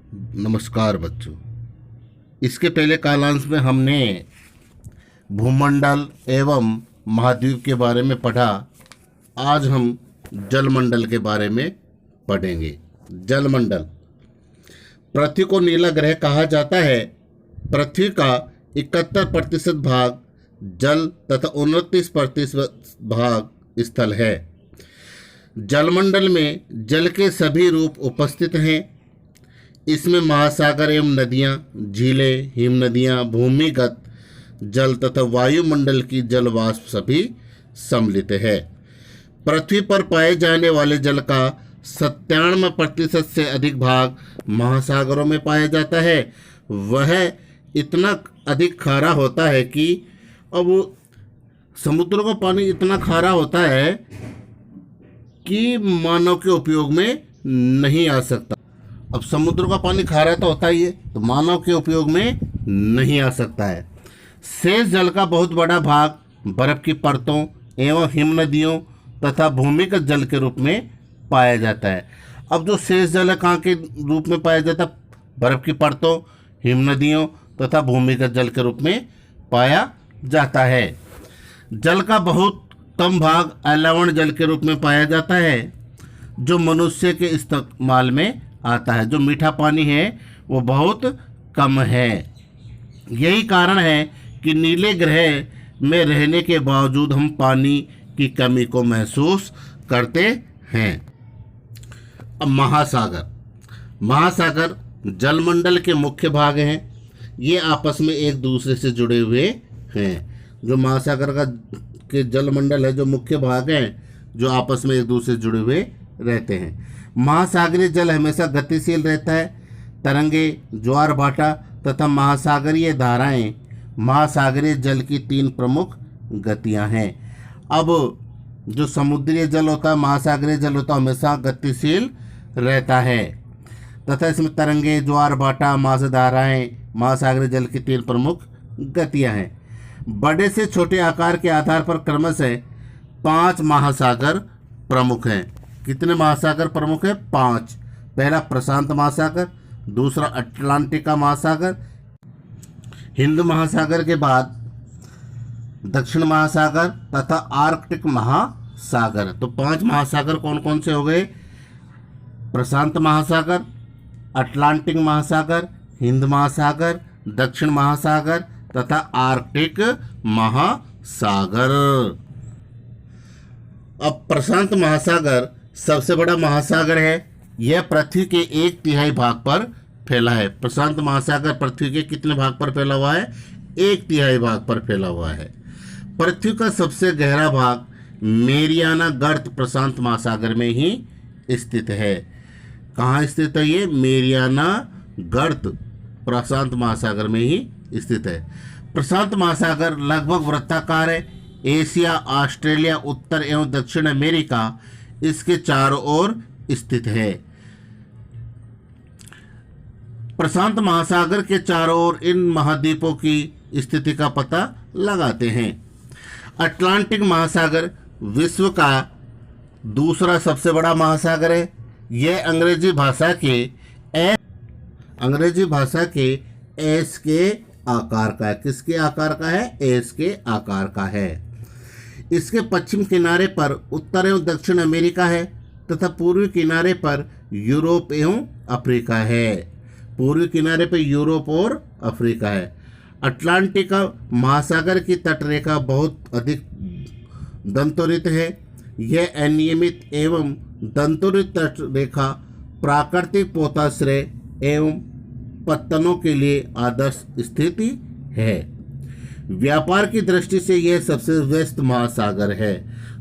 नमस्कार बच्चों। इसके पहले कालांश में हमने भूमंडल एवं महाद्वीप के बारे में पढ़ा। आज हम जलमंडल के बारे में पढ़ेंगे। जलमंडल। पृथ्वी को नीला ग्रह कहा जाता है। पृथ्वी का 71% भाग जल तथा 29% भाग स्थल है। जलमंडल में जल के सभी रूप उपस्थित हैं। इसमें महासागर एवं नदियाँ, झीलें, हिमनदियाँ, भूमिगत जल तथा वायुमंडल की जल वाष्प सभी सम्मिलित है। पृथ्वी पर पाए जाने वाले जल का 97% से अधिक भाग महासागरों में पाया जाता है। वह इतना अधिक खारा होता है कि अब समुद्र का पानी इतना खारा होता है कि मानव के उपयोग में नहीं आ सकता। अब समुद्र का पानी खारा तो होता ही है, तो मानव के उपयोग में नहीं आ सकता है। शेष जल का बहुत बड़ा भाग बर्फ की परतों एवं हिमनदियों तथा भूमिगत जल के रूप में पाया जाता है। अब जो शेष जल है कहाँ के रूप में पाया जाता है? बर्फ की परतों, हिमनदियों तथा भूमिगत जल के रूप में पाया जाता है। जल का बहुत कम भाग अलवण जल के रूप में पाया जाता है, जो मनुष्य के इस्तेमाल में आता है। जो मीठा पानी है वो बहुत कम है। यही कारण है कि नीले ग्रह में रहने के बावजूद हम पानी की कमी को महसूस करते हैं। अब महासागर जलमंडल के मुख्य भाग हैं। ये आपस में एक दूसरे से जुड़े हुए हैं। जो महासागर का के जलमंडल है, जो मुख्य भाग हैं, जो आपस में एक दूसरे से जुड़े हुए रहते हैं। महासागरीय जल हमेशा गतिशील रहता है। तरंगे, ज्वार भाटा तथा महासागरीय धाराएं महासागरीय जल की 3 प्रमुख गतियां हैं। अब जो समुद्रीय जल होता है, महासागरीय जल होता है, हमेशा गतिशील रहता है तथा इसमें तरंगे, ज्वार भाटा, महासाधाराएं महासागरीय जल की 3 प्रमुख गतियां हैं। बड़े से छोटे आकार के आधार पर क्रमशः 5 महासागर प्रमुख हैं। कितने महासागर प्रमुख हैं? 5। पहला प्रशांत महासागर, दूसरा अटलांटिका महासागर, हिंद महासागर के बाद दक्षिण महासागर तथा आर्कटिक महासागर। तो 5 महासागर कौन कौन से हो गए? प्रशांत महासागर, अटलांटिक महासागर, हिंद महासागर, दक्षिण महासागर तथा आर्कटिक महासागर। अब प्रशांत महासागर सबसे बड़ा महासागर है। यह पृथ्वी के 1/3 भाग पर फैला है। प्रशांत महासागर पृथ्वी के कितने भाग पर फैला हुआ है? 1/3 भाग पर फैला हुआ है। पृथ्वी का सबसे गहरा भाग मेरियाना गर्त प्रशांत महासागर में ही स्थित है। कहाँ स्थित है ये? मेरियाना गर्त प्रशांत महासागर में ही स्थित है। प्रशांत महासागर लगभग वृत्ताकार है। एशिया, ऑस्ट्रेलिया, उत्तर एवं दक्षिण अमेरिका इसके चारों ओर स्थित है। प्रशांत महासागर के चारों ओर इन महाद्वीपों की स्थिति का पता लगाते हैं। अटलांटिक महासागर विश्व का दूसरा सबसे बड़ा महासागर है। यह अंग्रेजी भाषा के एस के आकार का है। किसके आकार का है? एस के आकार का है। इसके पश्चिम किनारे पर उत्तर एवं दक्षिण अमेरिका है तथा पूर्वी किनारे पर यूरोप एवं अफ्रीका है। पूर्वी किनारे पर यूरोप और अफ्रीका है। अटलांटिका महासागर की तटरेखा बहुत अधिक दंतोरित है। यह अनियमित एवं दंतोरित तटरेखा प्राकृतिक पोताश्रय एवं पत्तनों के लिए आदर्श स्थिति है। व्यापार की दृष्टि से यह सबसे व्यस्त महासागर है।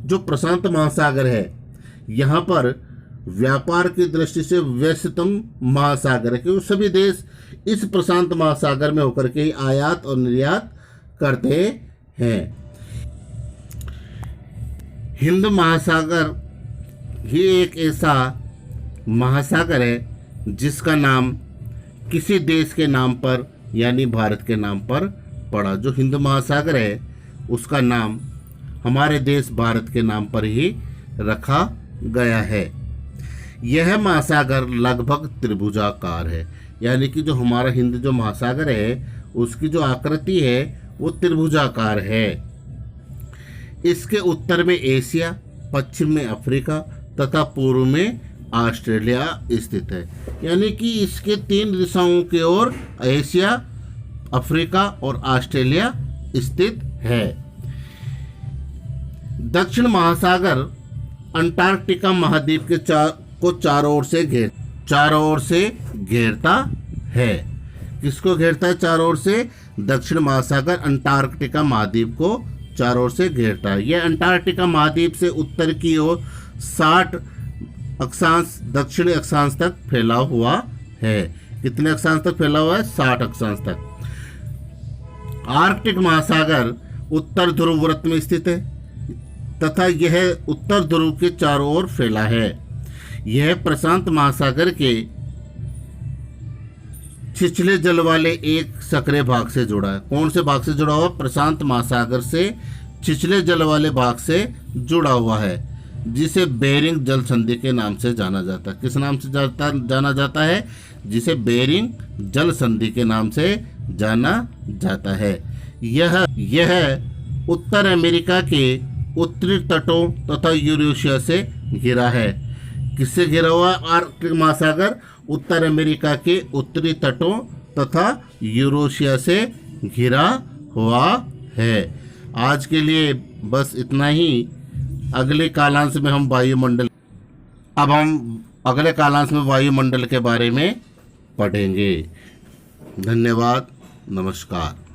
जो प्रशांत महासागर है, यहाँ पर व्यापार की दृष्टि से व्यस्ततम महासागर है, क्योंकि सभी देश इस प्रशांत महासागर में होकर के ही आयात और निर्यात करते हैं। हिंद महासागर ही एक ऐसा महासागर है जिसका नाम किसी देश के नाम पर यानी भारत के नाम पर पड़ा। जो हिंद महासागर है उसका नाम हमारे देश भारत के नाम पर ही रखा गया है। यह महासागर लगभग त्रिभुजाकार है। यानी कि जो हमारा हिंद जो महासागर है उसकी जो आकृति है वो त्रिभुजाकार है। इसके उत्तर में एशिया, पश्चिम में अफ्रीका तथा पूर्व में ऑस्ट्रेलिया स्थित है। यानी कि इसके 3 दिशाओं की ओर एशिया, अफ्रीका और ऑस्ट्रेलिया स्थित है। दक्षिण महासागर अंटार्कटिका महाद्वीप के चारों ओर से घेरता है। किसको घेरता है चारों ओर से? दक्षिण महासागर अंटार्कटिका महाद्वीप को चारों ओर से घेरता है। यह अंटार्कटिका महाद्वीप से उत्तर की ओर 60 अक्षांश दक्षिणी अक्षांश तक फैला हुआ है। कितने अक्षांश तक फैला हुआ है? 60 अक्षांश तक। आर्कटिक महासागर उत्तर ध्रुव वृत्त में स्थित है तथा यह उत्तर ध्रुव के चारों ओर फैला है। यह प्रशांत महासागर के छिछले जल वाले एक सक्रिय भाग से जुड़ा है। कौन से भाग से जुड़ा हुआ? प्रशांत महासागर से छिछले जल वाले भाग से जुड़ा हुआ है, जिसे बेरिंग जल संधि के नाम से जाना जाता है। किस नाम से जाना जाता है? जिसे बेरिंग जल संधि के नाम से जाना जाता है। यह उत्तर अमेरिका के उत्तरी तटों तथा यूरेशिया से घिरा है। किससे घिरा हुआ? आर्कटिक महासागर उत्तर अमेरिका के उत्तरी तटों तथा यूरेशिया से घिरा हुआ है। आज के लिए बस इतना ही। अगले कालांश में हम अगले कालांश में वायुमंडल के बारे में पढ़ेंगे। धन्यवाद, नमस्कार।